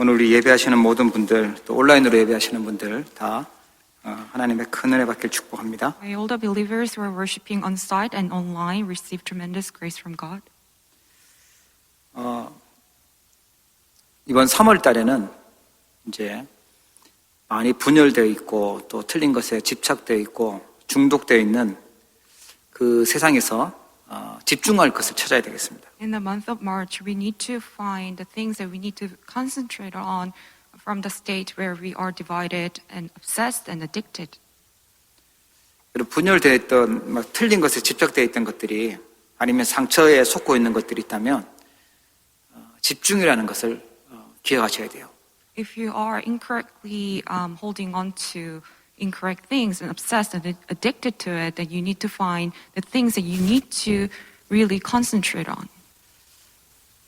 오늘 우리 예배하시는 모든 분들, 또 온라인으로 예배하시는 분들 다 하나님의 큰 은혜 받길 축복합니다. May all the believers who are worshiping on site and online receive tremendous grace from God. 이번 3월 달에는 이제 많이 분열되어 있고 또 틀린 것에 집착되어 있고 중독되어 있는 그 세상에서 집중할 것을 찾아야 되겠습니다. In the month of March, we need to find the things that we need to concentrate on from the state where we are divided and obsessed and addicted. 분열되어 있던 막 틀린 것에 집착되어 있던 것들이 아니면 상처에 속고 있는 것들이 있다면 집중이라는 것을 기억하셔야 돼요. If you are incorrectly holding on to incorrect things and obsessed and addicted to it, then you need to find the things that you need to really concentrate on.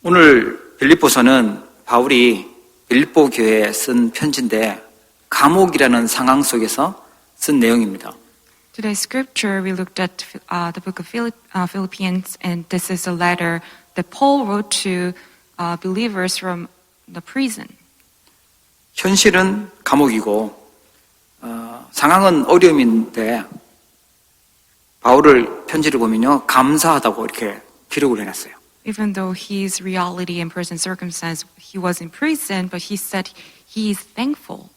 오늘 빌립보서는 바울이 빌립보 교회에 쓴 편지인데 감옥이라는 상황 속에서 쓴 내용입니다. Today's scripture, we looked at the book of Philippians, and this is a letter that Paul wrote to believers from the prison. 현실은 감옥이고 상황은 어려움인데 바울을 편지를 보면요 감사하다고 이렇게 기록을 해놨어요. Even though his reality and present circumstance, he was in prison, but he said he is thankful.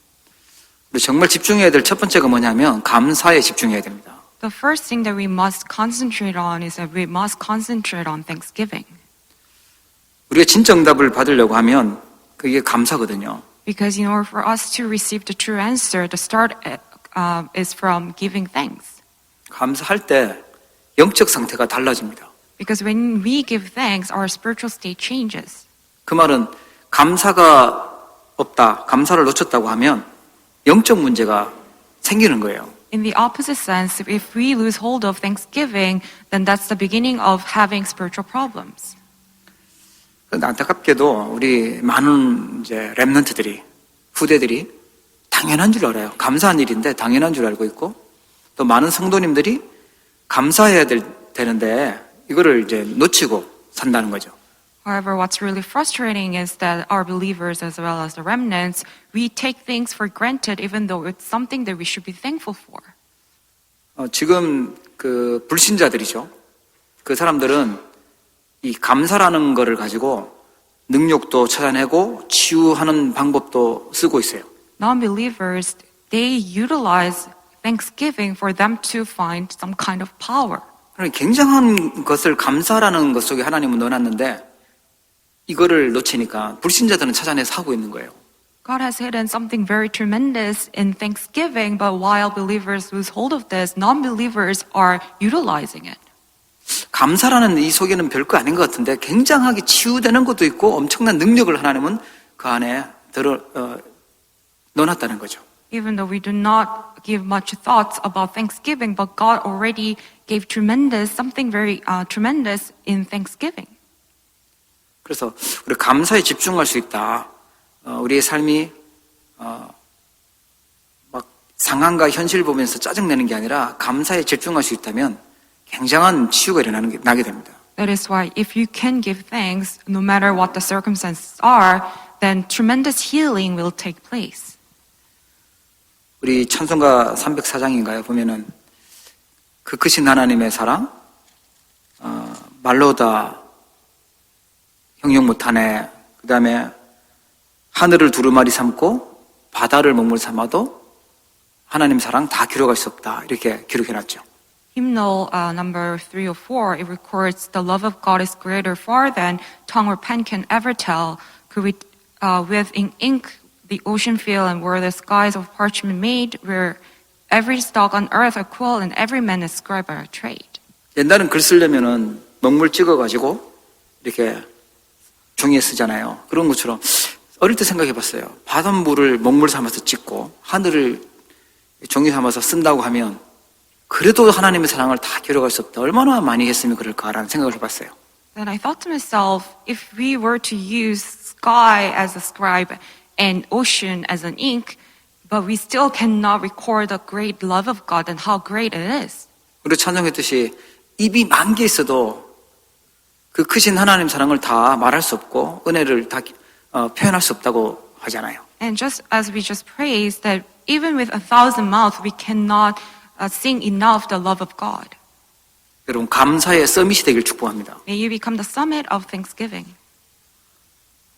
우리 정말 집중해야 될 첫 번째가 뭐냐면 감사에 집중해야 됩니다. The first thing that we must concentrate on is that we must concentrate on thanksgiving. 우리가 진짜 응답을 받으려고 하면 그게 감사거든요. Because in order for us to receive the true answer, the start is from giving thanks. 감사할 때 영적 상태가 달라집니다. Because when we give thanks, our spiritual state changes. 그 말은 감사가 없다, 감사를 놓쳤다고 하면 영적 문제가 생기는 거예요. In the opposite sense, if we lose hold of thanksgiving, then that's the beginning of having spiritual problems. 그런데 안타깝게도 우리 많은 이제 렘넌트들이, 후대들이 당연한 줄 알아요. 감사한 일인데 당연한 줄 알고 있고 또 많은 성도님들이 감사해야 되는데 이거를 이제 놓치고 산다는 거죠. However, what's really frustrating is that our believers as well as the remnants, we take things for granted even though it's something that we should be thankful for. 지금 그 불신자들이죠. 그 사람들은 이 감사라는 거를 가지고 능력도 찾아내고 치유하는 방법도 쓰고 있어요. Non-believers, they utilize thanksgiving for them to find some kind of power. 굉장한 것을 감사라는 것 속에 하나님은 넣어놨는데 이거를 놓치니까 불신자들은 찾아내서 하고 있는 거예요. God has hidden something very tremendous in thanksgiving, but while believers lose hold of this, non-believers are utilizing it. 감사라는 이 속에는 별거 아닌 것 같은데 굉장하게 치유되는 것도 있고 엄청난 능력을 하나님은 그 안에 넣어놨다는 거죠. Even though we do not give much thoughts about thanksgiving, but God already gave something very tremendous in thanksgiving. 그래서 우리 감사에 집중할 수 있다. 우리의 삶이 막 상황과 현실을 보면서 짜증내는 게 아니라 감사에 집중할 수 있다면 굉장한 치유가 나게 됩니다. That is why if you can give thanks, no matter what the circumstances are, then tremendous healing will take place. 우리 찬송가 304장인가요? 보면은 그 크신 하나님의 사랑, 말로 다 형용 못하네. 그 다음에 하늘을 두루마리 삼고 바다를 먹물 삼아도 하나님 사랑 다 기록할 수 없다. 이렇게 기록해놨죠. Hymnal number 304, it records the love of God is greater far than tongue or pen can ever tell. With ink the ocean fill and where the skies of parchment made, where every stalk on earth are cool and every man is scribe by trade. 옛날엔 글 쓰려면은 먹물 찍어가지고 이렇게 종이에 쓰잖아요. 그런 것처럼 어릴 때 생각해봤어요. 바닷물을 먹물 삼아서 찍고 하늘을 종이 삼아서 쓴다고 하면 그래도 하나님의 사랑을 다 기록할 수 없다. 얼마나 많이 했으면 그럴까라는 생각을 해봤어요. Then I thought to myself, if we were to use sky as a scribe and ocean as an ink, but we still cannot record the great love of God and how great it is. 우리 찬송했듯이 입이 만 개 있어도 그 크신 하나님 사랑을 다 말할 수 없고 은혜를 다 표현할 수 없다고 하잖아요. And just as we just praised that even with 1,000 mouths, we cannot sing enough the love of God. 여러분 감사의 서밋이 되길 축복합니다. May you become the summit of thanksgiving.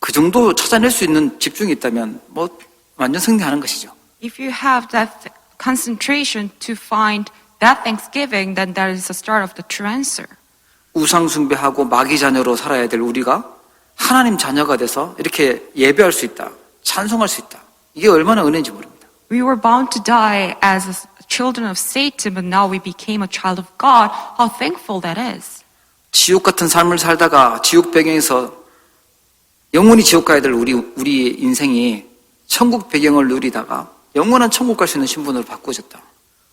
그 정도 찾아낼 수 있는 집중이 있다면 뭐 완전 승리하는 것이죠. If you have that concentration to find that thanksgiving, then that is the start of the true answer. 우상 숭배하고 마귀 자녀로 살아야 될 우리가 하나님 자녀가 돼서 이렇게 예배할 수 있다. 찬송할 수 있다. 이게 얼마나 은혜인지 모릅니다. We were bound to die as children of Satan, but now we became a child of God. How thankful that is. 지옥 같은 삶을 살다가 지옥 배경에서 영원히 지옥 가야 될 우리 인생이 천국 배경을 누리다가 영원한 천국 갈 수 있는 신분으로 바꾸어졌다.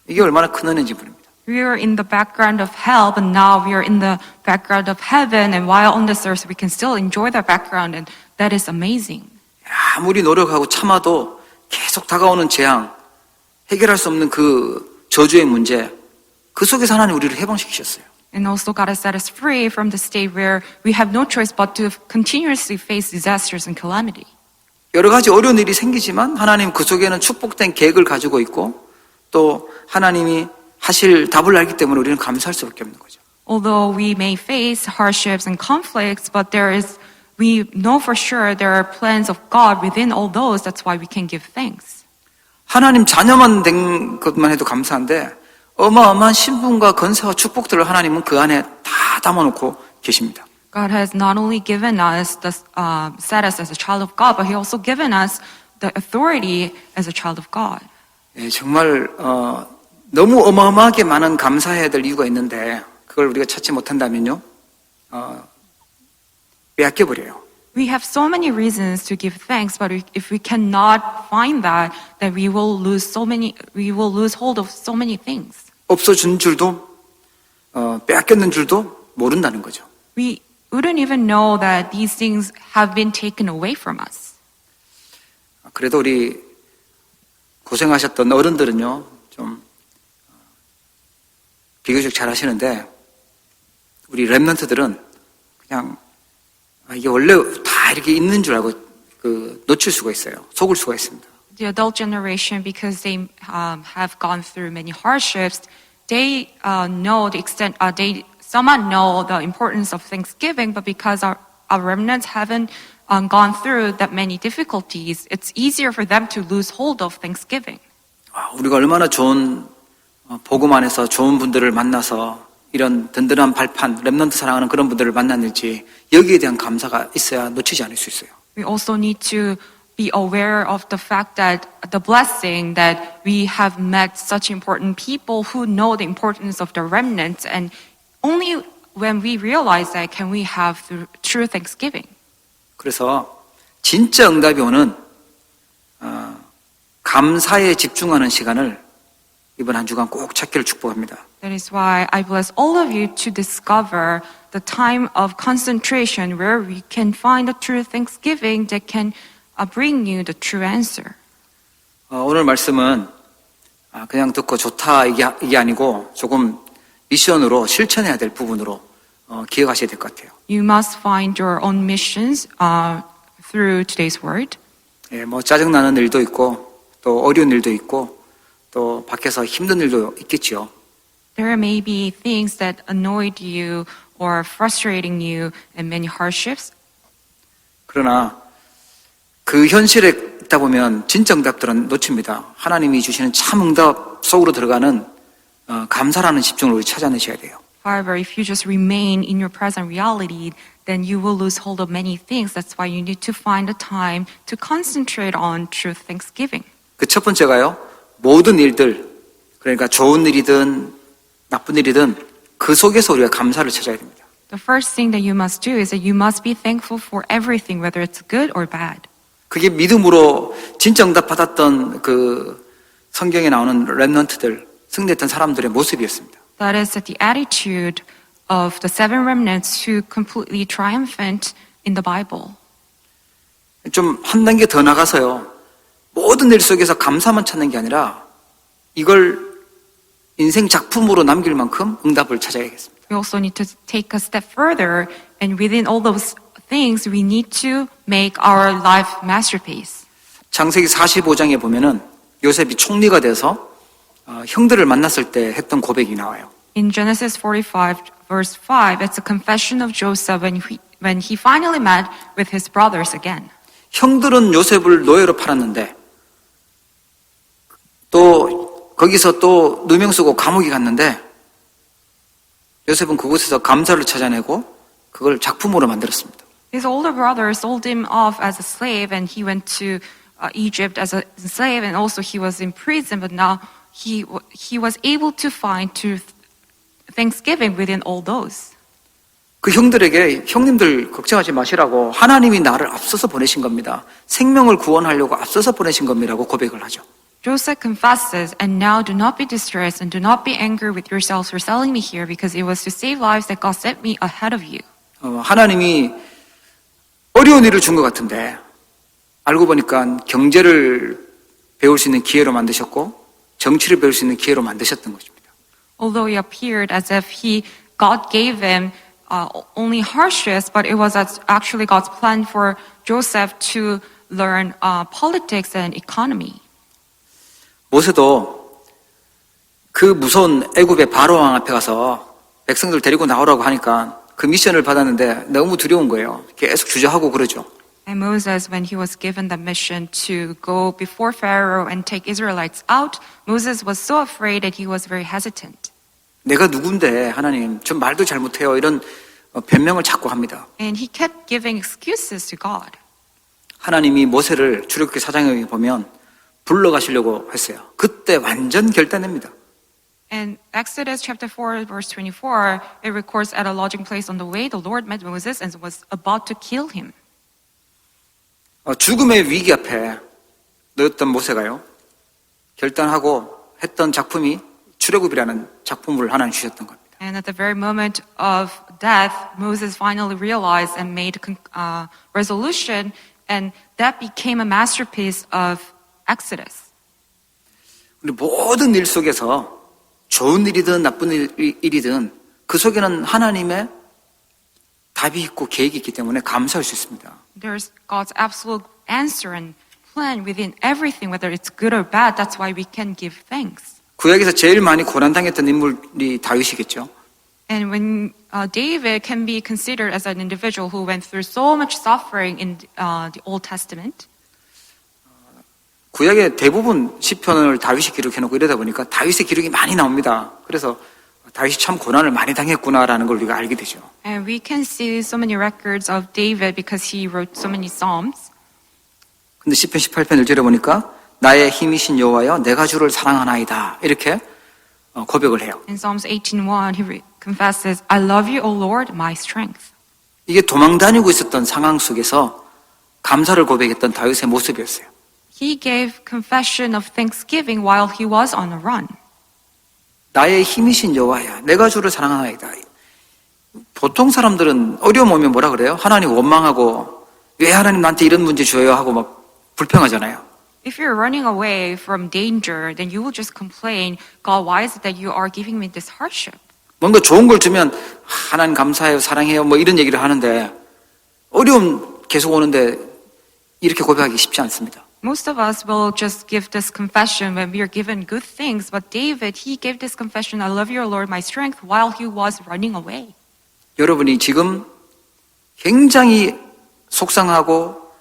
이게 얼마나 큰 은혜인지 모릅니다. We were in the background of hell, but now we are in the background of heaven. And while on this earth, we can still enjoy that background, and that is amazing. 아무리 노력하고 참아도 계속 다가오는 재앙, 해결할 수 없는 그 저주의 문제, 그 속에서 하나님 우리를 해방시키셨어요. And also God has set us free from the state where we have no choice but to continuously face disasters and calamity. 여러 가지 어려운 일이 생기지만 하나님 그 속에는 축복된 계획을 가지고 있고 또 하나님이 하실 답을 알기 때문에 우리는 감사할 수밖에 없는 거죠. Although we may face hardships and conflicts, but we know for sure there are plans of God within all those. That's why we can give thanks. 하나님 자녀만 된 것만 해도 감사한데 어마어마한 신분과 건세와 축복들을 하나님은 그 안에 다 담아놓고 계십니다. God has not only given us the status as a child of God, but He also given us the authority as a child of God. 예, 정말 너무 어마어마하게 많은 감사해야 될 이유가 있는데 그걸 우리가 찾지 못한다면요, 빼앗겨 버려요. We have so many reasons to give thanks, but if we cannot find that, then we will lose hold of so many things. 없어준 줄도 빼앗겼는 줄도 모른다는 거죠. We wouldn't even know that these things have been taken away from us. 그래도 우리 고생하셨던 어른들은요, 좀 비교적 잘 하시는데 우리 랩런트들은 그냥 이게 원래 다 이렇게 있는 줄 알고 놓칠 수가 있어요. 속을 수가 있습니다. The adult generation, because they have gone through many hardships, they know the extent. They somewhat know the importance of Thanksgiving, but because our remnants haven't gone through that many difficulties, it's easier for them to lose hold of Thanksgiving. 우리가 얼마나 좋은 복음 안에서 좋은 분들을 만나서 이런 든든한 발판, 랩런트 사랑하는 그런 분들을 만났는지 여기에 대한 감사가 있어야 놓치지 않을 수 있어요. We also need to be aware of the fact that the blessing that we have met such important people who know the importance of the remnants, and only when we realize that can we have true thanksgiving. 그래서 진짜 응답이 오는 감사에 집중하는 시간을 이번 한 주간 꼭 찾기를 축복합니다. That is why I bless all of you to discover the time of concentration where we can find the true thanksgiving that can bring you the true answer. 오늘 말씀은 그냥 듣고 좋다 이게 아니고 조금 미션으로 실천해야 될 부분으로 기억하셔야 될 것 같아요. You must find your own missions through today's word. 예, 뭐 짜증나는 일도 있고 또 어려운 일도 있고 또 밖에서 힘든 일도 있겠죠. There may be things that annoyed you or frustrating you and many hardships. 그러나 그 현실에 있다 보면 진짜 응답들은 놓칩니다. 하나님이 주시는 참 응답 속으로 들어가는 감사라는 집중을 우리 찾아내셔야 돼요. However, if you just remain in your present reality, then you will lose hold of many things. That's why you need to find a time to concentrate on true thanksgiving. 그 첫 번째가요, 모든 일들, 그러니까 좋은 일이든 나쁜 일이든 그 속에서 우리가 감사를 찾아야 됩니다. The first thing that you must do is that you must be thankful for everything, whether it's good or bad. 그게 믿음으로 진짜 응답 받았던 그 성경에 나오는 렘넌트들, 승리했던 사람들의 모습이었습니다. That is the attitude of the seven remnants who completely triumphant in the Bible. 좀 한 단계 더 나가서요, 모든 일 속에서 감사만 찾는 게 아니라 이걸 인생 작품으로 남길 만큼 응답을 찾아야겠습니다. We also need to take a step further, and within all those things, we need to make our life masterpiece. 창세기 45장에 보면은 요셉이 총리가 돼서 형들을 만났을 때 했던 고백이 나와요. In Genesis 45, verse 5, it's a confession of Joseph when he finally met with his brothers again. 형들은 요셉을 노예로 팔았는데 또 거기서 또 누명 쓰고 감옥에 갔는데 요셉은 그곳에서 감사를 찾아내고 그걸 작품으로 만들었습니다. His older brother sold him off as a slave, and he went to Egypt as a slave, and also he was in prison. But now he was able to find thanksgiving within all those. 그 형들에게 형님들 걱정하지 마시라고 하나님이 나를 앞서서 보내신 겁니다. 생명을 구원하려고 앞서서 보내신 겁니다라고 고백을 하죠. Joseph confesses, and now do not be distressed and do not be angry with yourselves for selling me here, because it was to save lives that God sent me ahead of you. 하나님이 어려운 일을 준 것 같은데 알고 보니까 경제를 배울 수 있는 기회로 만드셨고 정치를 배울 수 있는 기회로 만드셨던 것입니다. Although it appeared as if God gave him only hardships, but it was actually God's plan for Joseph to learn politics and economy. 모세도 그 무서운 애굽의 바로 왕 앞에 가서 백성들 데리고 나오라고 하니까 그 미션을 받았는데 너무 두려운 거예요. 계속 주저하고 그러죠. And Moses, when he was given the mission to go before Pharaoh and take Israelites out, Moses was so afraid that he was very hesitant. 내가 누군데 하나님 좀 말도 잘 못해요. 이런 변명을 자꾸 합니다. And he kept giving excuses to God. 하나님이 모세를 출애굽기 4장에 보면 불러가시려고 했어요. 그때 완전 결단됩니다. In Exodus chapter 4, verse 24, it records at a lodging place on the way, the Lord met Moses and was about to kill him. 죽음의 위기 앞에 놓였던 모세가요. 결단하고 했던 작품이 출애굽이라는 작품을 하나님 주셨던 겁니다. And at the very moment of death, Moses finally realized and made a resolution, and that became a masterpiece of Exodus. 우리 모든 일 속에서 좋은 일이든 나쁜 일이든 그 속에는 하나님의 답이 있고 계획이 있기 때문에 감사할 수 있습니다. There's God's absolute answer and plan within everything, whether it's good or bad. That's why we can give thanks. 구약에서 제일 많이 고난당했던 인물이 다윗이겠죠. And when David can be considered as an individual who went through so much suffering in the Old Testament, 구약의 대부분 시편을 다윗이 기록해놓고 이러다 보니까 다윗의 기록이 많이 나옵니다. 그래서 다윗이 참 고난을 많이 당했구나라는 걸 우리가 알게 되죠. and we can see so many records of David because he wrote so many psalms. 근데 시편 18편 1절에 보니까 나의 힘이신 여호와여 내가 주를 사랑하나이다 이렇게 고백을 해요. In Psalms 18:1, he confesses, "I love you, O Lord, my strength." 이게 도망다니고 있었던 상황 속에서 감사를 고백했던 다윗의 모습이었어요. He gave confession of thanksgiving while he was on a run. 나의 힘이신 여호와야 내가 주를 사랑하나이다. 보통 사람들은 어려움 오면 뭐라 그래요? 하나님 원망하고 왜 하나님 나한테 이런 문제 줘요 하고 막 불평하잖아요. If you're running away from danger, then you will just complain, God, why is it that you are giving me this hardship? 뭔가 좋은 걸 주면 하나님 감사해요 사랑해요 뭐 이런 얘기를 하는데 어려움 계속 오는데 이렇게 고백하기 쉽지 않습니다. Most of us will just give this confession when we are given good things, but David, he gave this confession, I love you, Lord, my strength, while he was running away. 여러분이 지금 굉장히 속상하고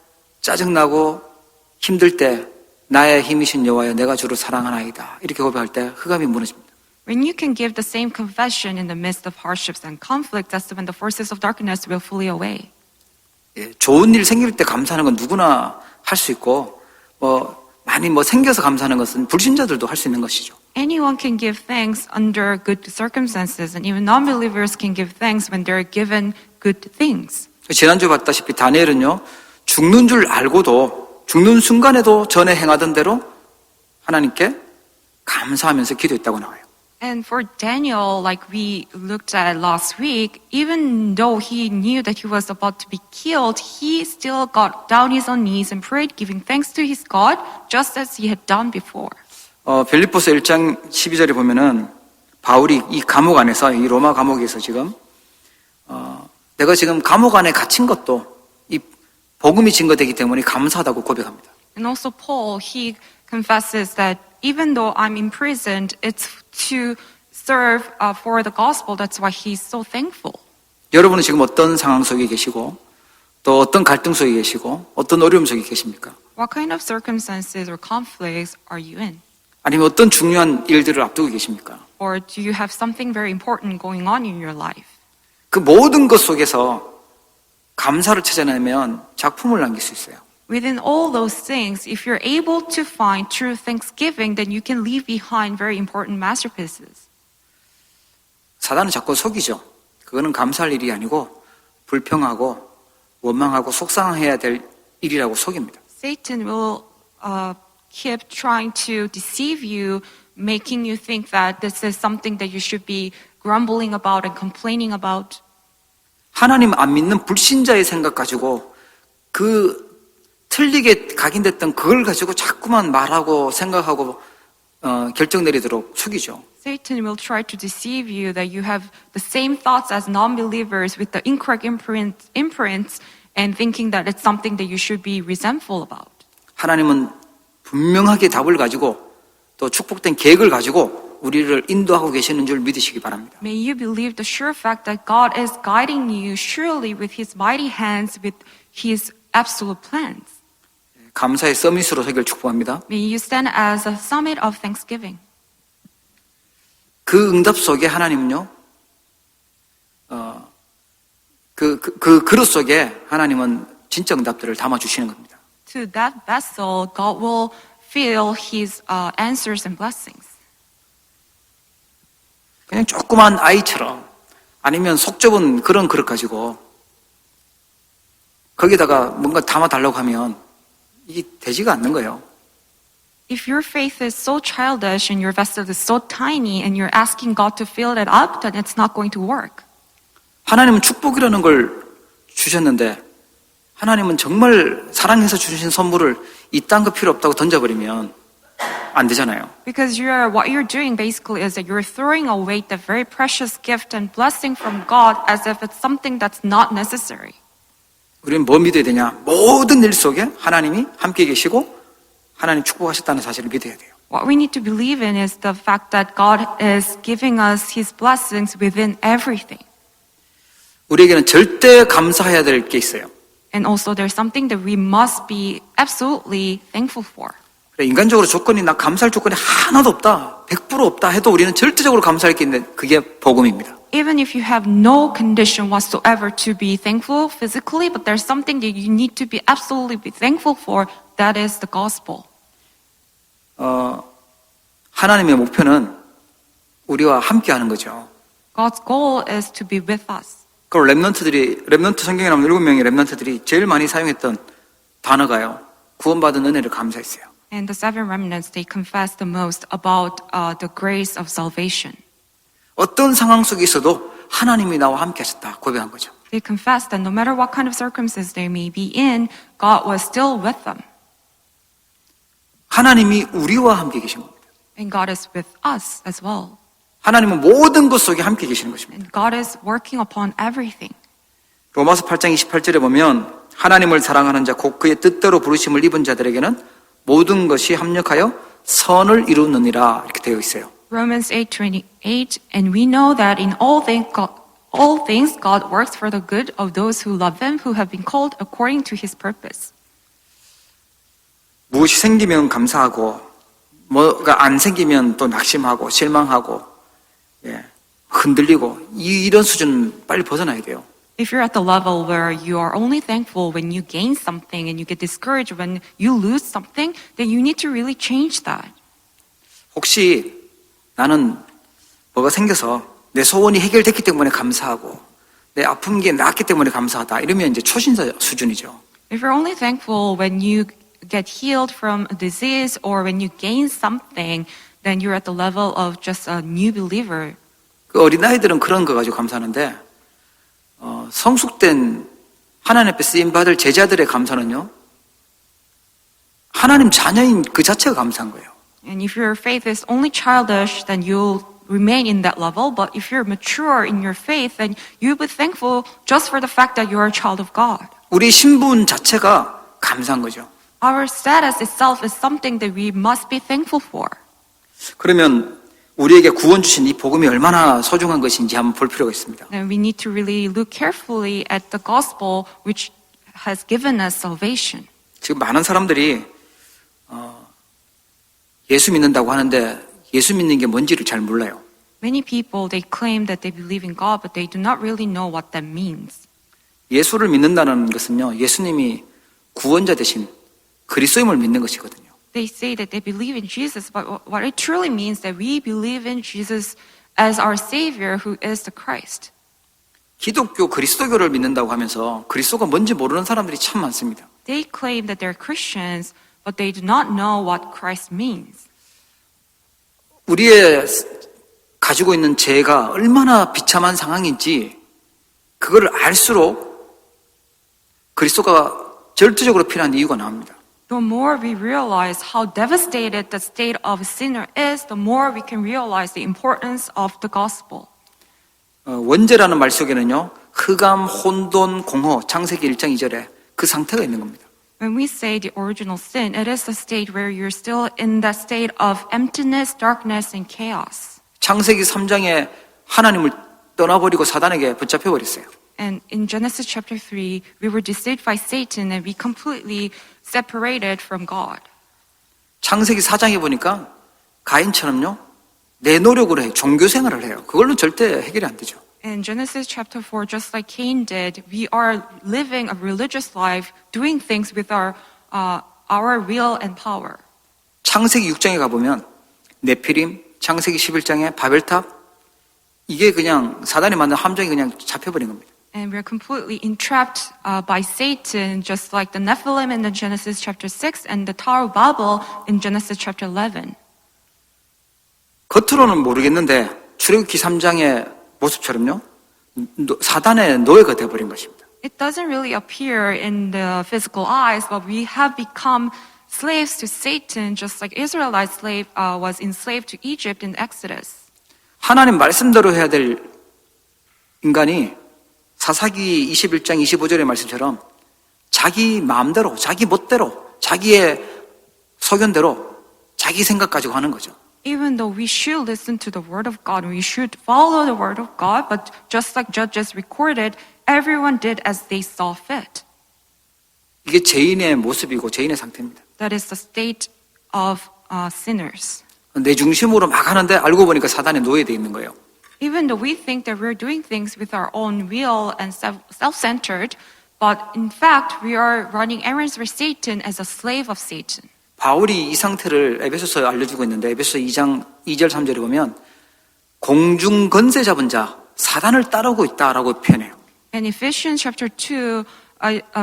짜증나고 힘들 때 나의 힘이신 여호와여 내가 주를 사랑하나이다 이렇게 고백할 때 흑암이 무너집니다. When you can give the same confession in the midst of hardships and conflict, that's when the forces of darkness will flee away. 좋은 일 생길 때 감사하는 건 누구나 할 수 있고 많이 생겨서 감사하는 것은 불신자들도 할 수 있는 것이죠. Anyone can give thanks under good circumstances, and even non-believers can give thanks when they're given good things. 지난주에 봤다시피 다니엘은요 죽는 줄 알고도 죽는 순간에도 전에 행하던 대로 하나님께 감사하면서 기도했다고 나와요. And for Daniel, like we looked at last week, even though he knew that he was about to be killed, he still got down his own knees and prayed, giving thanks to his God, just as he had done before. 빌립보서 1장 12절에 보면은 바울이 이 감옥 안에서 이 로마 감옥에서 지금 내가 지금 감옥 안에 갇힌 것도 이 복음이 증거되기 때문에 감사하다고 고백합니다. And also Paul, he confesses that even though I'm imprisoned, it's to serve for the gospel. That's why he's so thankful. 여러분은 지금 어떤 상황 속에 계시고 또 어떤 갈등 속에 계시고 어떤 어려움 속에 계십니까? What kind of circumstances or conflicts are you in? 아니면 어떤 중요한 일들을 앞두고 계십니까? Or do you have something very important going on in your life? 그 모든 것 속에서 감사를 찾아내면 작품을 남길 수 있어요. Within all those things, if you're able to find true thanksgiving, then you can leave behind very important masterpieces. 사단은 자꾸 속이죠. 그거는 감사할 일이 아니고 불평하고 원망하고 속상해야 될 일이라고 속입니다. Satan will keep trying to deceive you, making you think that this is something that you should be grumbling about and complaining about. 하나님 안 믿는 불신자의 생각 가지고 그 틀리게 각인됐던 그걸 가지고 자꾸만 말하고 생각하고 결정 내리도록 속이죠. Satan will try to deceive you that you have the same thoughts as non-believers with the incorrect imprints and thinking that it's something that you should be resentful about. 하나님은 분명하게 답을 가지고 또 축복된 계획을 가지고 우리를 인도하고 계시는 줄 믿으시기 바랍니다. May you believe the sure fact that God is guiding you surely with His mighty hands, with His absolute plans. 감사의 서밋으로 서기를 축복합니다. May you stand as a summit of thanksgiving. 그 응답 속에 하나님은요, 그 그릇 속에 하나님은 진짜 응답들을 담아주시는 겁니다. To that vessel, God will fill His answers and blessings. 그냥 조그만 아이처럼 아니면 속 좁은 그런 그릇 가지고 거기다가 뭔가 담아달라고 하면 이게 되지가 않는 거예요. If your faith is so childish and your vessel is so tiny and you're asking God to fill it up, then it's not going to work. 하나님은 축복이라는 걸 주셨는데 하나님은 정말 사랑해서 주신 선물을 이딴 거 필요 없다고 던져버리면 안 되잖아요. Because what you're doing basically is that you're throwing away the very precious gift and blessing from God as if it's something that's not necessary. 우리는 뭐 믿어야 되냐? 모든 일 속에 하나님이 함께 계시고 하나님 축복하셨다는 사실을 믿어야 돼요. What we need to believe in is the fact that God is giving us His blessings within everything. 우리에게는 절대 감사해야 될 게 있어요. And also there's something that we must be absolutely thankful for. 그래, 인간적으로 나 감사할 조건이 하나도 없다, 100% 없다 해도 우리는 절대적으로 감사할 게 있는데 그게 복음입니다. Even if you have no condition whatsoever to be thankful physically, but there's something that you need to be absolutely be thankful for, that is the gospel. 하나님의 목표는 우리와 함께 하는 거죠. God's goal is to be with us. 그 렘넌트 성경에 나오는 7명의 렘넌트들이 제일 많이 사용했던 단어가요. 구원받은 은혜를 감사했어요. And the seven remnants, they confess the most about the grace of salvation. 어떤 상황 속에 있어도 하나님이 나와 함께 하셨다 고백한 거죠. They confess that no matter what kind of circumstances they may be in, God was still with them. 하나님이 우리와 함께 계신 겁니다. And God is with us as well. 하나님은 모든 것 속에 함께 계시는 것입니다. And God is working upon everything. 로마서 8장 28절에 보면 하나님을 사랑하는 자 곧 그의 뜻대로 부르심을 입은 자들에게는 모든 것이 합력하여 선을 이루느니라 이렇게 되어 있어요. Romans 8:28, and we know that in all things God works for the good of those who love Him, who have been called according to His purpose. 무엇이 생기면 감사하고 뭐가 안 생기면 또 낙심하고 실망하고 흔들리고 이런 수준 빨리 벗어나야 돼요. If you're at the level where you are only thankful when you gain something and you get discouraged when you lose something, then you need to really change that. 혹시 나는 뭐가 생겨서 내 소원이 해결됐기 때문에 감사하고 내 아픈 게 나았기 때문에 감사하다 이러면 이제 초신자 수준이죠. If you're only thankful when you get healed from a disease or when you gain something, then you're at the level of just a new believer. 그 어린아이들은 그런 거 가지고 감사하는데 성숙된 하나님 앞에 쓰임받을 제자들의 감사는요, 하나님 자녀인 그 자체가 감사한 거예요. And if your faith is only childish, then you'll remain in that level. But if you're mature in your faith, then you'll be thankful just for the fact that you're a child of God. 우리 신분 자체가 감사한 거죠. Our status itself is something that we must be thankful for. 그러면 우리에게 구원 주신 이 복음이 얼마나 소중한 것인지 한번 볼 필요가 있습니다. And we need to really look carefully at the gospel which has given us salvation. 지금 많은 사람들이 예수 믿는다고 하는데 예수 믿는 게 뭔지를 잘 몰라요. Many people, they claim that they believe in God, but they do not really know what that means. 예수를 믿는다는 것은요, 예수님이 구원자 대신 그리스도임을 믿는 것이거든요. They say that they believe in Jesus, but what it truly means that we believe in Jesus as our Savior who is the Christ. 기독교 그리스도교를 믿는다고 하면서 그리스도가 뭔지 모르는 사람들이 참 많습니다. They claim that they're Christians, but they do not know what Christ means. 우리의 가지고 있는 죄가 얼마나 비참한 상황인지 그걸 알수록 그리스도가 절대적으로 필요한 이유가 나옵니다. The more we realize how devastated the state of a sinner is, the more we can realize the importance of the gospel. 원죄라는 말 속에는요, 흑암, 혼돈, 공허, 창세기 1장 2절에 그 상태가 있는 겁니다. When we say the original sin, it is the state where you're still in that state of emptiness, darkness, and chaos. 창세기 3장에 하나님을 떠나버리고 사단에게 붙잡혀 버렸어요. And in Genesis chapter 3, we were deceived by Satan and we completely separated from God. 창세기 4장에 보니까 가인처럼요, 내 노력으로 해요. 종교 생활을 해요. 그걸로 절대 해결이 안 되죠. In Genesis chapter 4, just like Cain did, we are living a religious life, doing things with our will and power. 창세기 6장에 가보면 네피림, 창세기 11장에 바벨탑, 이게 그냥 사단이 만든 함정이 그냥 잡혀버린 겁니다. And we're completely entrapped by Satan, just like the Nephilim in the Genesis chapter 6 and the Tower of Babel in Genesis chapter 11. 겉으로는 모르겠는데 출애굽기 3장의 모습처럼요, 사단의 노예가 되어버린 것입니다. It doesn't really appear in the physical eyes, but we have become slaves to Satan, just like Israelite slave was enslaved to Egypt in Exodus. 하나님 말씀대로 해야 될 인간이 사사기 21장 25절의 말씀처럼 자기 마음대로, 자기 멋대로, 자기의 소견대로 자기 생각 가지고 하는 거죠. Even though we should listen to the word of God, we should follow the word of God, but just like Judges recorded, everyone did as they saw fit. 이게 죄인의 모습이고 죄인의 상태입니다. That is the state of sinners. 내 중심으로 막 하는데 알고 보니까 사단의 노예되어 있는 거예요. Even though we think that we're doing things with our own will and self-centered, but in fact we are running errands for Satan as a slave of Satan. 바울이 이 상태를 에베소서에 알려주고 있는데 에베소서 2장 2절 3절에 보면 공중 권세 잡은 자 사단을 따르고 있다라고 표현해요. In Ephesians chapter 2,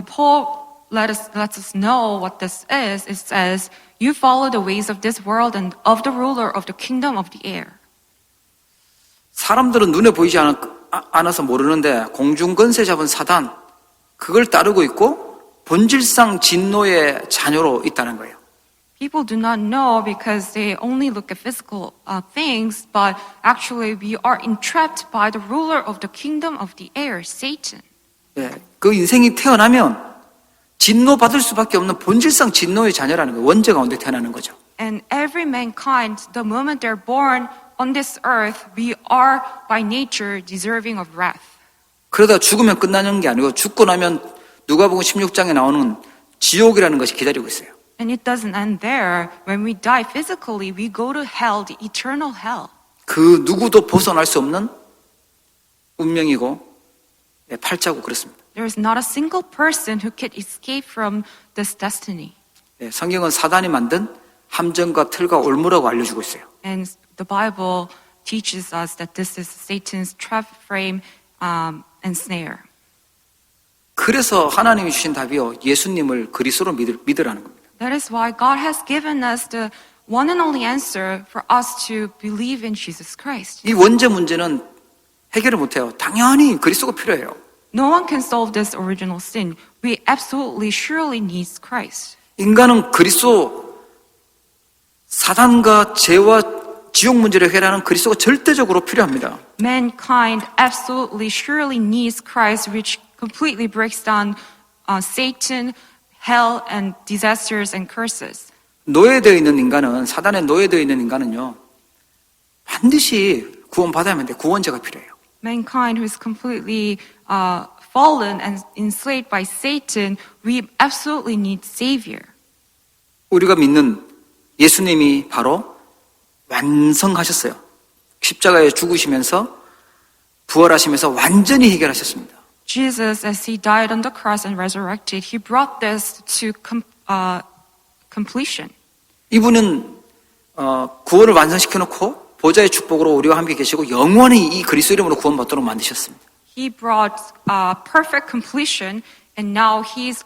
Paul lets us know what this is. It says, you follow the ways of this world and of the ruler of the kingdom of the air. 사람들은 눈에 보이지 않아서 모르는데 공중 권세 잡은 사단 그걸 따르고 있고 본질상 진노의 자녀로 있다는 거예요. People do not know because they only look at physical things, but actually we are entrapped by the ruler of the kingdom of the air, Satan. 예, 그 인생이 태어나면 진노 받을 수밖에 없는 본질상 진노의 자녀라는 거예요. 원죄 가운데 태어나는 거죠. And every mankind, the moment they're born on this earth, we are by nature deserving of wrath. 그러다 죽으면 끝나는 게 아니고 죽고 나면 누가복음 16장에 나오는 지옥이라는 것이 기다리고 있어요. And it doesn't end there. When we die physically, we go to hell, the eternal hell. 그 누구도 벗어날 수 없는 운명이고 팔자고 그렇습니다. There is not a single person who can escape from this destiny. 성경은 사단이 만든 함정과 틀과 올무라고 알려주고 있어요. And the Bible teaches us that this is Satan's trap frame and snare. 그래서 하나님이 주신 답이요, 예수님을 그리스도로 믿으라는 겁니다. That is why God has given us the one and only answer for us to believe in Jesus Christ. 이 원죄 문제는 해결을 못해요. 당연히 그리스도가 필요해요. No one can solve this original sin. We absolutely surely need Christ. 인간은 그리스도, 사단과 죄와 지옥 문제를 해결하는 그리스도가 절대적으로 필요합니다. Mankind absolutely surely needs Christ, which completely breaks down Satan, hell and disasters and curses. 노예되어 있는 인간은, 사단에 노예되어 있는 인간은요, 반드시 구원받아야만 돼. 구원자가 필요해요. Mankind who is completely fallen and enslaved by Satan, we absolutely need Savior. 우리가 믿는 예수님이 바로 완성하셨어요. 십자가에 죽으시면서 부활하시면서 완전히 해결하셨습니다. Jesus, as he died on the cross and resurrected, he brought this to completion. 이분은 구원을 완성시켜놓고 보좌의 축복으로 우리와 함께 계시고 영원히 이 그리스도 이름으로 구원받도록 만드셨습니다. He brought perfect completion, and now he's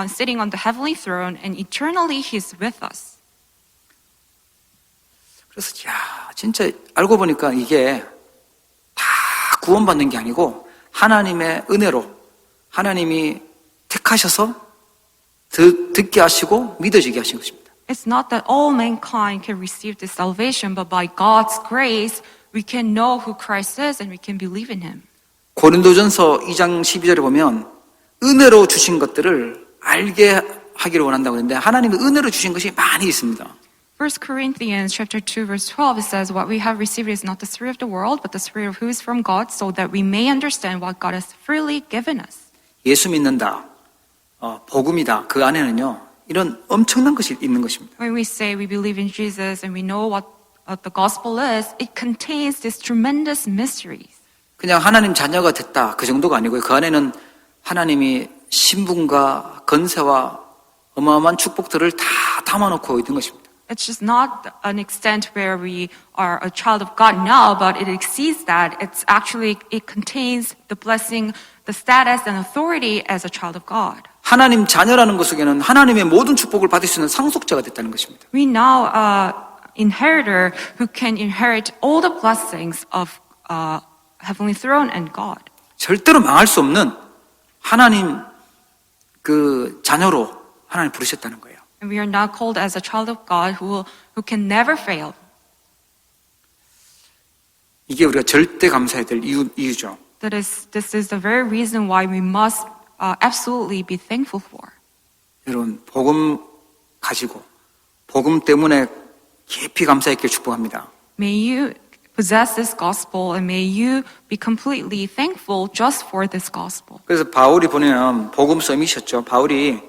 sitting on the heavenly throne, and eternally he's with us. 그래서 진짜 알고 보니까 이게 다 구원받는 게 아니고 하나님의 은혜로 하나님이 택하셔서 듣게 하시고 믿어지게 하신 것입니다. It's not that all mankind can receive this salvation, but by God's grace, we can know who Christ is and we can believe in him. 고린도전서 2장 12절에 보면 은혜로 주신 것들을 알게 하기를 원한다고 하는데 하나님이 은혜로 주신 것이 많이 있습니다. 1 Corinthians chapter 2 verse 12 it says what we have received is not the spirit of the world but the spirit of who is from God so that we may understand what God has freely given us. 예수 믿는다, 복음이다 그 안에는요 이런 엄청난 것이 있는 것입니다. When we say we believe in Jesus and we know what the gospel is, it contains these tremendous mysteries. 그냥 하나님 자녀가 됐다 그 정도가 아니고요. 그 안에는 하나님이 신분과 건세와 어마어마한 축복들을 다 담아놓고 있는 것입니다. It's just not an extent where we are a child of God now, but it exceeds that. It's actually, it contains the blessing, the status and authority as a child of God. 하나님 자녀라는 것 속에는 하나님의 모든 축복을 받을 수 있는 상속자가 됐다는 것입니다. We now inheritor who can inherit all the blessings of heavenly throne and God. 절대로 망할 수 없는 하나님 그 자녀로 하나님 부르셨다는 거예요. And we are now called as a child of God who can never fail. 이게 우리가 절대 감사해야 될 이유죠. This is the very reason why we must absolutely be thankful for. 여러분 복음 가지고 복음 때문에 깊이 감사했기를 축복합니다. May you possess this gospel and may you be completely thankful just for this gospel. 그래서 바울이 보내는 복음 서밋이었죠. 바울이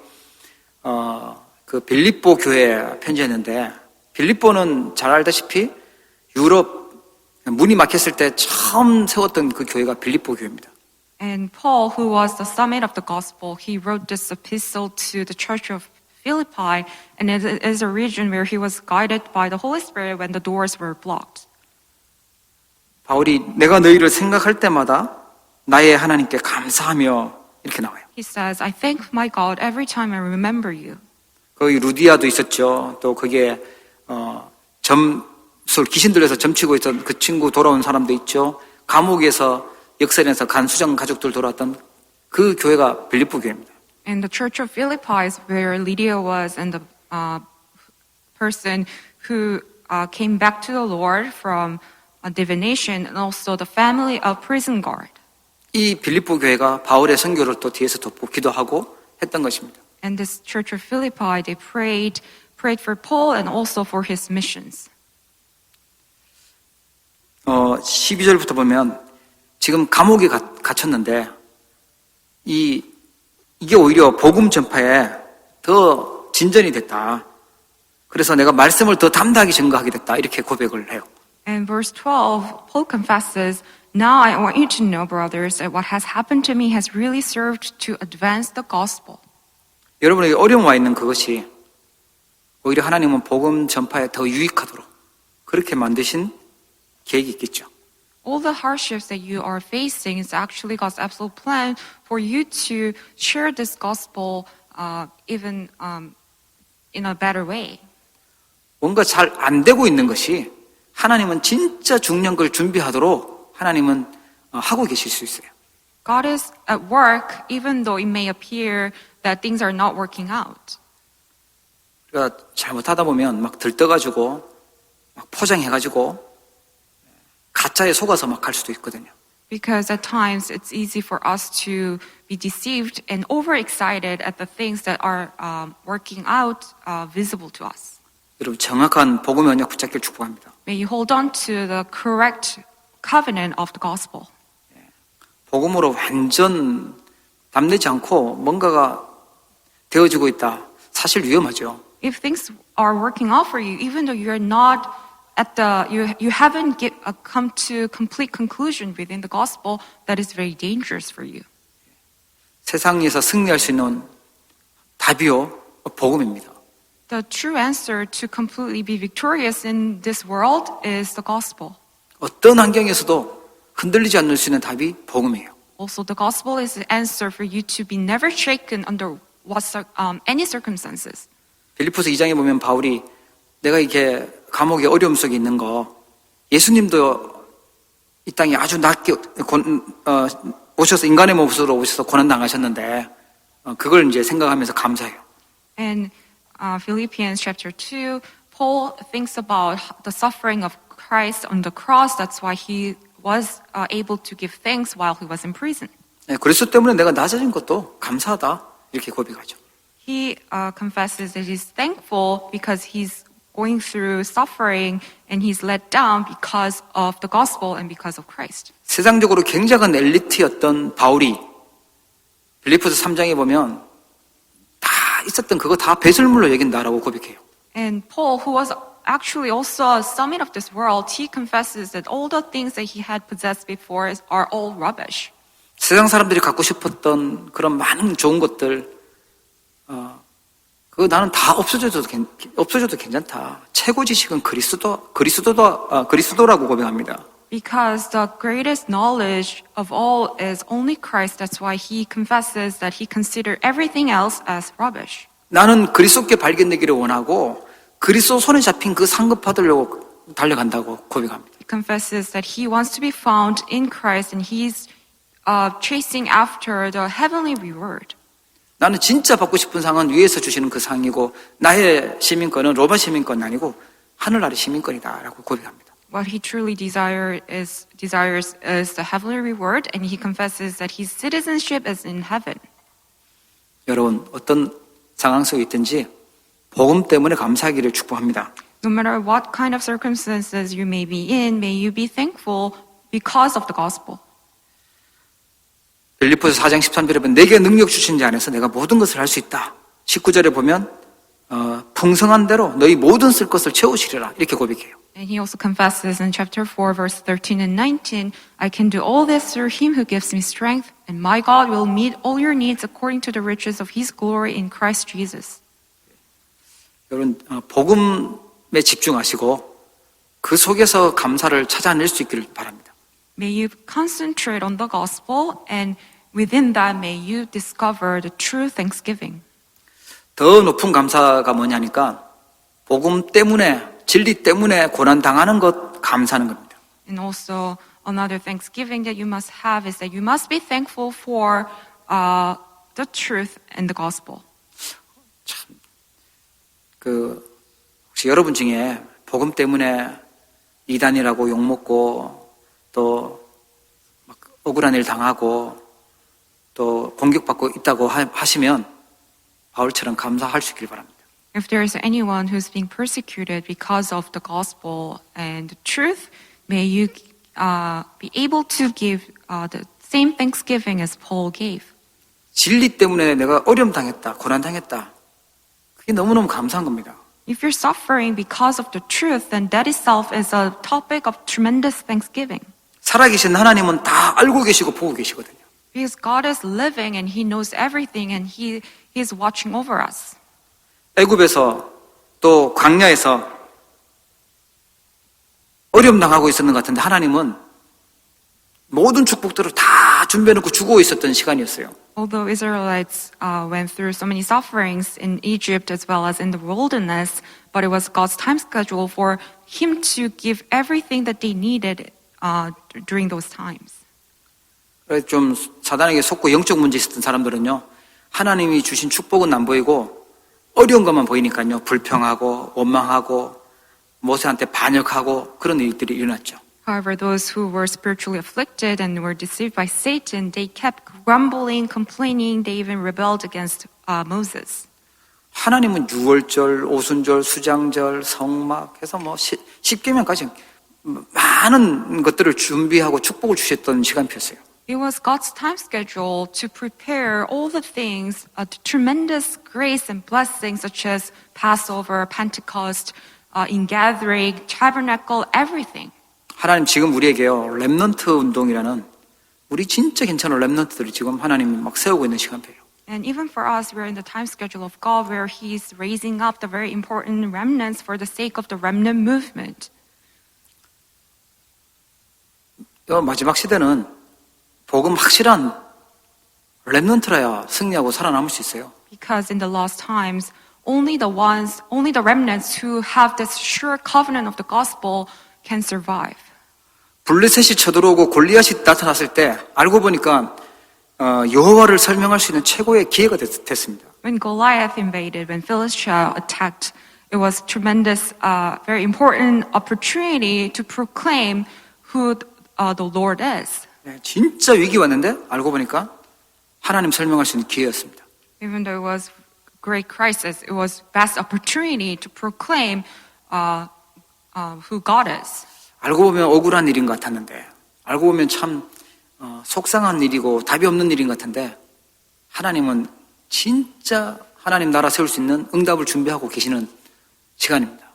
그 빌립보 교회에 편지했는데 빌립보는 잘 알다시피 유럽 문이 막혔을 때 처음 세웠던 그 교회가 빌립보 교회입니다. And Paul, who was the summit of the gospel, he wrote this epistle to the church of Philippi, and it is a region where he was guided by the Holy Spirit when the doors were blocked. 바울이 내가 너희를 생각할 때마다 나의 하나님께 감사하며 이렇게 나와요. He says, I thank my God every time I remember you. 거기 루디아도 있었죠. 또 거기에 귀신 들려서 점치고 있던 그 친구 돌아온 사람도 있죠. 감옥에서 역살에서 간 수장 가족들 돌아왔던 그 교회가 빌립보 교회입니다. And the church of Philippi is where Lydia was and the person who came back to the Lord from divination and also the family of prison guard. 이 빌립보 교회가 바울의 선교를 또 뒤에서 돕고 기도하고 했던 것입니다. And this church of Philippi, they prayed for Paul and also for his missions. 12절부터 보면 지금 감옥에 갇혔는데 이게 오히려 복음 전파에 더 진전이 됐다. 그래서 내가 말씀을 더 담대하게 증거하게 됐다. 이렇게 고백을 해요. And verse 12, Paul confesses, Now I want you to know, brothers, that what has happened to me has really served to advance the gospel. 여러분에게 어려움 와 있는 그것이 오히려 하나님은 복음 전파에 더 유익하도록 그렇게 만드신 계획이 있겠죠. All the hardships that you are facing is actually God's absolute plan for you to share this gospel even in a better way. 뭔가 잘 안 되고 있는 것이 하나님은 진짜 중요한 걸 준비하도록 하나님은 하고 계실 수 있어요. God is at work even though it may appear that things are not working out. 그러니까 잘못하다 보면 막 들떠가지고 막 포장해가지고 가짜에 속아서 막 할 수도 있거든요. Because at times it's easy for us to be deceived and overexcited at the things that are working out visible to us. 여러분 정확한 복음의 언약 붙잡기를 축복합니다. May you hold on to the correct covenant of the gospel. 복음으로 완전 담내지 않고 뭔가가 되어지고 있다. 사실 위험하죠. If things are working out for you, even though you're not you haven't come to complete conclusion within the gospel, that is very dangerous for you. 세상에서 승리할 수 있는 답이요 복음입니다. The true answer to completely be victorious in this world is the gospel. 어떤 환경에서도 흔들리지 않을 수 있는 답이 복음이에요. Also, the gospel is the answer for you to be never shaken under any circumstances. 빌립보서 2장에 보면 바울이 내가 이렇게 감옥의 어려움 속에 있는 거 예수님도 이 땅에 아주 낮게 오셔서 인간의 모습으로 오셔서 고난 당하셨는데 그걸 이제 생각하면서 감사해요. In Philippians chapter 2, Paul thinks about the suffering of Christ on the cross. That's why he was able to give thanks while he was in prison. 네, 그리스도 때문에 내가 낮아진 것도 감사하다 이렇게 고백하죠. He confesses that he's thankful because he's going through suffering and he's let down because of the gospel and because of Christ. 세상적으로 굉장한 엘리트였던 바울이 빌립보서 3장에 보면 다 있었던 그거 다 배설물로 여긴다라고 고백해요. And Paul, who was actually also a summit of this world, he confesses that all the things that he had possessed before are all rubbish. 세상 사람들이 갖고 싶었던 그런 많은 좋은 것들 그거 나는 다 없어져도 괜찮다. 최고 지식은 그리스도라고 고백합니다. Because the greatest knowledge of all is only Christ, that's why he confesses that he considered everything else as rubbish. 나는 그리스도께 발견되기를 원하고 그리스도 손에 잡힌 그 상급 받으려고 달려간다고 고백합니다. He confesses that he wants to be found in Christ and he's chasing after the heavenly reward. 나는 진짜 받고 싶은 상은 위에서 주시는 그 상이고 나의 시민권은 로마 시민권이 아니고 하늘 아래 시민권이다라고 고백합니다. What he truly desires is the heavenly reward, and he confesses that his citizenship is in heaven. 여러분 어떤 상황 속에 있든지 복음 때문에 감사하기를 축복합니다. No matter what kind of circumstances you may be in, may you be thankful because of the gospel. 빌립보서 4장 13절에 보면 내게 능력 주신 자 안에서 내가 모든 것을 할 수 있다. 19절에 보면 풍성한 대로 너희 모든 쓸 것을 채우시리라 이렇게 고백해요. And he also confesses in chapter 4, verse 13 and 19, I can do all this through him who gives me strength, and my God will meet all your needs according to the riches of his glory in Christ Jesus. 여러분 복음에 집중하시고 그 속에서 감사를 찾아낼 수 있기를 바랍니다. May you concentrate on the gospel, and within that may you discover the true thanksgiving. 더 높은 감사가 뭐냐니까 복음 때문에 진리 때문에 고난 당하는 것 감사하는 겁니다. And also another thanksgiving that you must have is that you must be thankful for the truth and the gospel. 혹시 여러분 중에 복음 때문에 이단이라고 욕먹고 또 막 억울한 일 당하고 또 공격받고 있다고 하시면 바울처럼 감사할 수 있길 바랍니다. If there is anyone who's being persecuted because of the gospel and the truth, may you be able to give the same thanksgiving as Paul gave. 진리 때문에 내가 어려움 당했다, 고난 당했다. 그게 너무너무 감사한 겁니다. If you're suffering because of the truth, then that itself is a topic of tremendous thanksgiving. 살아계신 하나님은 다 알고 계시고 보고 계시거든요. Because God is living and He knows everything and He is watching over us. 애굽에서 또 광야에서 어려움 당하고 있었는 것 같은데 하나님은 모든 축복들을 다 준비해놓고 주고 있었던 시간이었어요. Although Israelites went through so many sufferings in Egypt as well as in the wilderness, but it was God's time schedule for Him to give everything that they needed during those times. 그래서 좀 사단에게 속고 영적 문제 있었던 사람들은요, 하나님이 주신 축복은 안 보이고 어려운 것만 보이니까요, 불평하고 원망하고 모세한테 반역하고 그런 일들이 일어났죠. However, those who were spiritually afflicted and were deceived by Satan, they kept grumbling, complaining, they even rebelled against Moses. 하나님은 유월절, 오순절, 수장절, 성막 해서 뭐 10계명까지 많은 것들을 준비하고 축복을 주셨던 시간표였어요. It was God's time schedule to prepare all the things, the tremendous grace and blessings such as Passover, Pentecost, ingathering, tabernacle, everything. 하나님 지금 우리에게요, 렘넌트 운동이라는 우리 진짜 괜찮은 렘넌트들을 지금 하나님이 막 세우고 있는 시간표예요. And even for us, we're in the time schedule of God where He's raising up the very important remnants for the sake of the remnant movement. 마지막 시대는 복음 확실한 렘넌트라야 승리하고 살아남을 수 있어요. Because in the last times, only the remnants who have this sure covenant of the gospel can survive. 블레셋이 쳐들어오고 골리앗이 나타났을 때 알고 보니까 여호와를 설명할 수 있는 최고의 기회가 됐습니다. When Goliath invaded, when Philistia attacked, it was tremendous, very important opportunity to proclaim who the Lord is. 네, 진짜 위기 왔는데 알고 보니까 하나님 설명할 수 있는 기회였습니다. Even though it was great crisis, it was best opportunity to proclaim who God is. 알고 보면 억울한 일인 것 같았는데 알고 보면 참 속상한 일이고 답이 없는 일인 것 같은데 하나님은 진짜 하나님 나라 세울 수 있는 응답을 준비하고 계시는 시간입니다.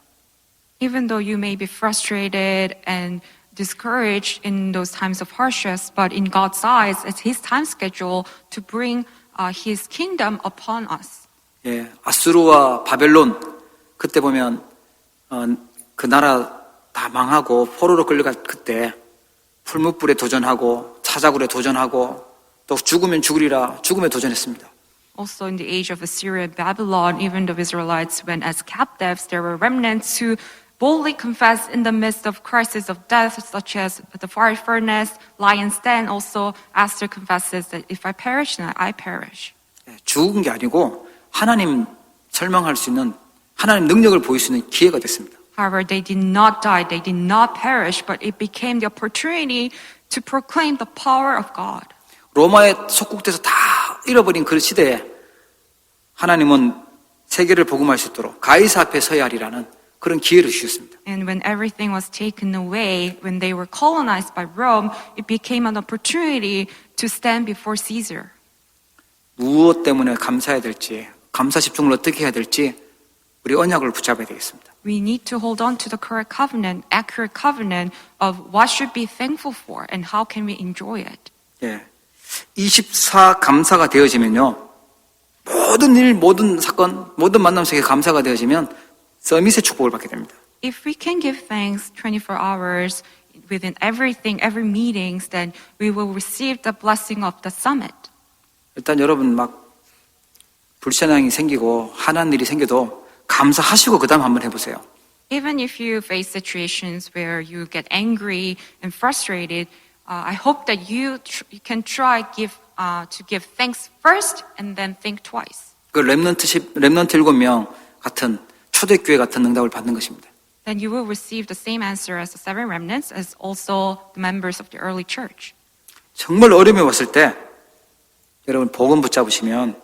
Even though you may be frustrated and discouraged in those times of hardships, but in God's eyes, it's His time schedule to bring His kingdom upon us. 예, 아수르와 바벨론 그때 보면 그 나라 다 망하고 포로로 끌려갈 그때 풀무불에 도전하고 사자굴에 도전하고 또 죽으면 죽으리라 죽음에 도전했습니다. Also in the age of Assyria and Babylon, even the Israelites went as captives, there were remnants who boldly confessed in the midst of crisis of death, such as the fire furnace, lion's den. Also, Esther confesses that if I perish, then I perish. 예, 죽은 게 아니고 하나님 설명할 수 있는 하나님 능력을 보일 수 있는 기회가 됐습니다. However, they did not die, they did not perish, but it became the opportunity to proclaim the power of God. 로마에 속국돼서 다 잃어버린 그 시대에 하나님은 세계를 복음할 수 있도록 가이사 앞에 서야 하리라는 그런 기회를 주셨습니다. And when everything was taken away, when they were colonized by Rome, it became an opportunity to stand before Caesar. 무엇 때문에 감사해야 될지, 감사 집중을 어떻게 해야 될지 우리 언약을 붙잡아야 되겠습니다. We need to hold on to the correct covenant, accurate covenant of what should be thankful for and how can we enjoy it. 예, 24 감사가 되어지면요, 모든 일, 모든 사건, 모든 만남 속에 감사가 되어지면 서밋의 축복을 받게 됩니다. If we can give thanks 24 hours within everything, every meetings, then we will receive the blessing of the summit. 일단 여러분 막 불신앙이 생기고 화난 일이 생겨도 감사하시고 그 다음 한번 해보세요. Even if you face situations where you get angry and frustrated, I hope that you can try to give thanks first and then think twice. 그 렘넌트 7명 같은 초대교회 같은 응답을 받는 것입니다. Then you will receive the same answer as the seven remnants as also the members of the early church. 정말 어려움이 왔을 때 여러분 복음 붙잡으시면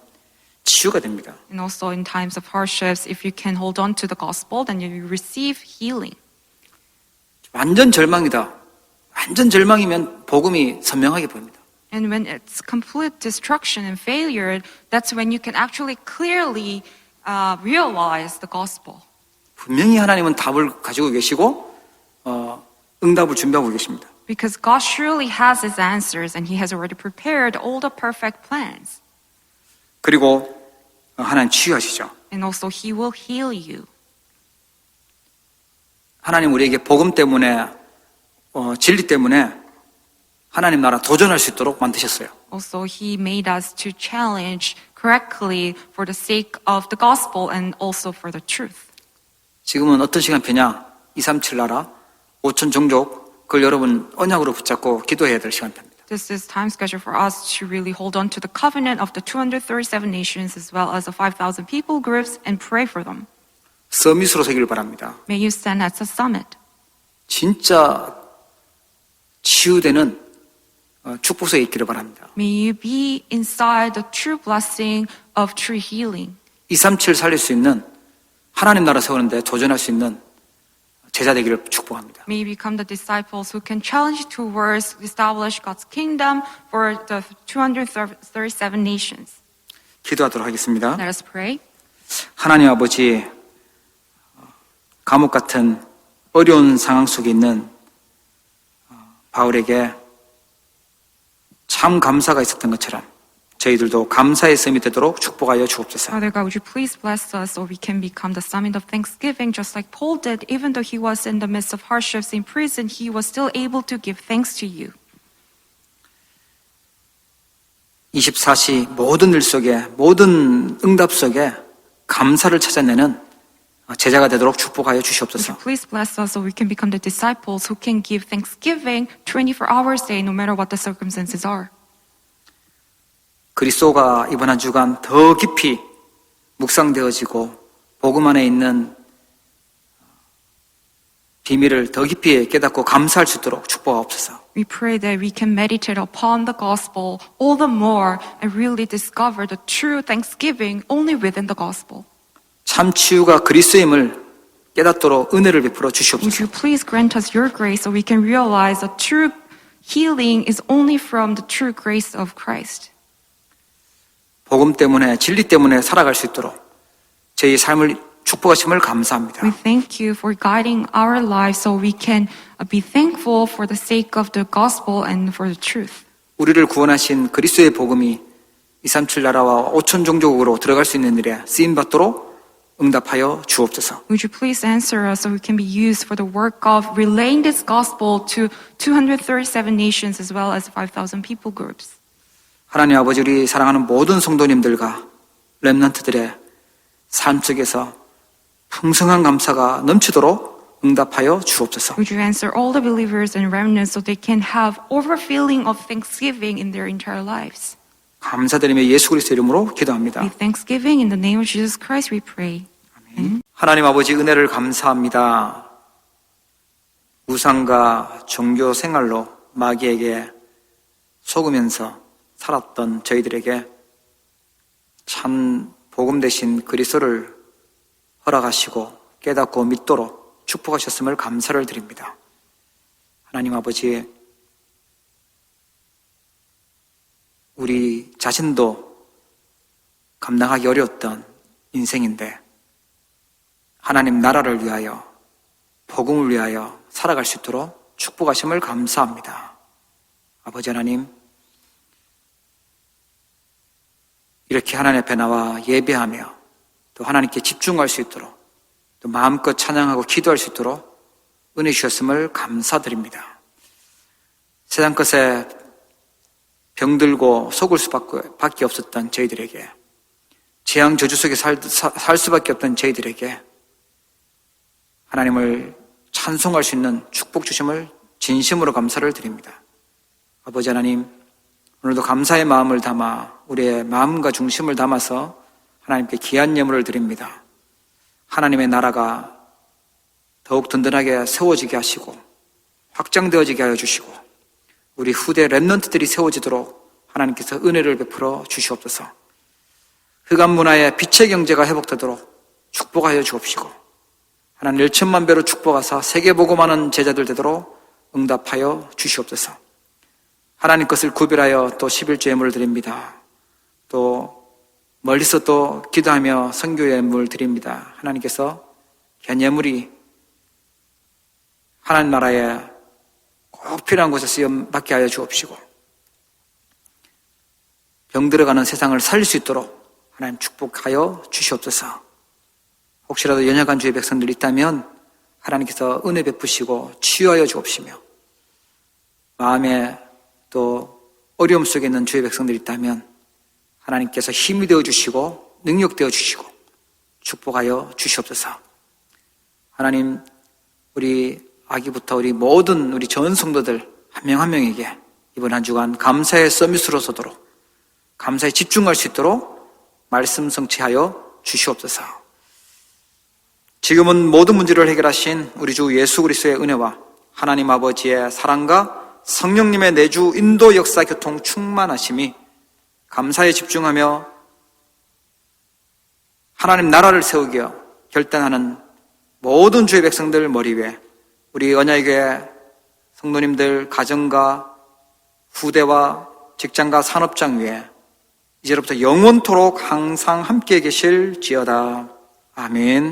치유가 됩니다. And also in times of hardships, if you can hold on to the gospel, then you will receive healing. 완전 절망이다. 완전 절망이면 복음이 선명하게 보입니다. And when it's complete destruction and failure, that's when you can actually clearly realize the gospel. 분명히 하나님은 답을 가지고 계시고 응답을 준비하고 계십니다. Because God surely has His answers and He has already prepared all the perfect plans. 그리고 하나님 치유하시죠. And also He will heal you. 하나님 우리에게 복음 때문에 진리 때문에 하나님 나라 도전할 수 있도록 만드셨어요. Also He made us to challenge correctly for the sake of the gospel and also for the truth. 지금은 어떤 시간표냐? 237 나라 5천 종족 그걸 여러분 언약으로 붙잡고 기도해야 될 시간표입니다. This is time schedule for us to really hold on to the covenant of the 237 nations as well as the 5,000 people groups and pray for them. 서밋으로 서기를 바랍니다. May you stand at the summit. 진짜 치유되는 축복속에 있기를 바랍니다. May you be inside the true blessing of true healing. 237 살릴 수 있는 하나님 나라 세우는데 도전할 수 있는 제자 되기를 축복합니다. May you become the disciples who can challenge towards establish God's kingdom for the 237 nations. 기도하도록 하겠습니다. Let us pray. 하나님 아버지, 감옥 같은 어려운 상황 속에 있는 바울에게 참 감사가 있었던 것처럼 저희들도 감사의 씀이 되도록 축복하여 주옵소서. Father God, would you please bless us so we can become the summit of thanksgiving just like Paul did. Even though he was in the midst of hardships in prison, he was still able to give thanks to you. 24시 모든 일 속에 모든 응답 속에 감사를 찾아내는 제자가 되도록 축복하여 Would 주시옵소서. you please bless us so we can become the disciples who can give thanksgiving 24 hours a day no matter what the circumstances are. 그리스도가 이번 한 주간 더 깊이 묵상되어지고 복음 안에 있는 비밀을 더 깊이 깨닫고 감사할 수 있도록 축복하옵소서. We pray that we can meditate upon the gospel all the more and really discover the true thanksgiving only within the gospel. 참 치유가 그리스도임을 깨닫도록 은혜를 베풀어 Would 주시옵소서. you please grant us your grace so we can realize that true healing is only from the true grace of Christ. 복음 때문에 진리 때문에 살아갈 수 있도록 저희 삶을 축복하심을 감사합니다. We thank you for guiding our lives so we can be thankful for the sake of the gospel and for the truth. 우리를 구원하신 그리스도의 복음이 237 나라와 5천 종족으로 들어갈 수 있는 일에 쓰임 받도록 응답하여 주옵소서. Would you please answer us so we can be used for the work of relaying this gospel to 237 nations as well as 5,000 people groups. 하나님 아버지, 우리 사랑하는 모든 성도님들과 렘넌트들의 삶 속에서 풍성한 감사가 넘치도록 응답하여 주옵소서. Would you answer all the believers and remnants so they can have overfilling of thanksgiving in their entire lives. 감사드리며 예수 그리스도 이름으로 기도합니다. With thanksgiving in the name of Jesus Christ we pray. 하나님 아버지, 은혜를 감사합니다. 우상과 종교 생활로 마귀에게 속으면서 살았던 저희들에게 참 복음 대신 그리스도를 허락하시고 깨닫고 믿도록 축복하셨음을 감사를 드립니다. 하나님 아버지, 우리 자신도 감당하기 어려웠던 인생인데 하나님 나라를 위하여 복음을 위하여 살아갈 수 있도록 축복하심을 감사합니다. 아버지 하나님, 이렇게 하나님 앞에 나와 예배하며 또 하나님께 집중할 수 있도록 또 마음껏 찬양하고 기도할 수 있도록 은혜 주셨음을 감사드립니다. 세상 것에 병들고 속을 수밖에 없었던 저희들에게, 재앙 저주 속에 살 수밖에 없던 저희들에게 하나님을 찬송할 수 있는 축복 주심을 진심으로 감사를 드립니다. 아버지 하나님, 오늘도 감사의 마음을 담아 우리의 마음과 중심을 담아서 하나님께 귀한 예물을 드립니다. 하나님의 나라가 더욱 든든하게 세워지게 하시고 확장되어지게 하여 주시고 우리 후대 렘넌트들이 세워지도록 하나님께서 은혜를 베풀어 주시옵소서. 흑암 문화의 빛의 경제가 회복되도록 축복하여 주옵시고 하나님 1천만 배로 축복하사 세계 복음하는 제자들 되도록 응답하여 주시옵소서. 하나님 것을 구별하여 또 11조 예물을 드립니다. 또 멀리서 또 기도하며 선교 예물을 드립니다. 하나님께서 귀한 예물이 하나님 나라에 꼭 필요한 곳에 쓰임받게 하여 주옵시고 병들어가는 세상을 살릴 수 있도록 하나님 축복하여 주시옵소서. 혹시라도 연약한 주의 백성들이 있다면 하나님께서 은혜 베푸시고 치유하여 주옵시며 마음에 또 어려움 속에 있는 주의 백성들이 있다면 하나님께서 힘이 되어주시고 능력 되어주시고 축복하여 주시옵소서. 하나님, 우리 아기부터 우리 모든 우리 전 성도들 한 명 한 명에게 이번 한 주간 감사의 서밋으로 서도록 감사에 집중할 수 있도록 말씀 성취하여 주시옵소서. 지금은 모든 문제를 해결하신 우리 주 예수 그리스도의 은혜와 하나님 아버지의 사랑과 성령님의 내주 인도 역사 교통 충만하심이 감사에 집중하며 하나님 나라를 세우기 위해 결단하는 모든 주의 백성들 머리 위에 우리 언약교회 성도님들 가정과 후대와 직장과 산업장 위에 이제로부터 영원토록 항상 함께 계실지어다. 아멘.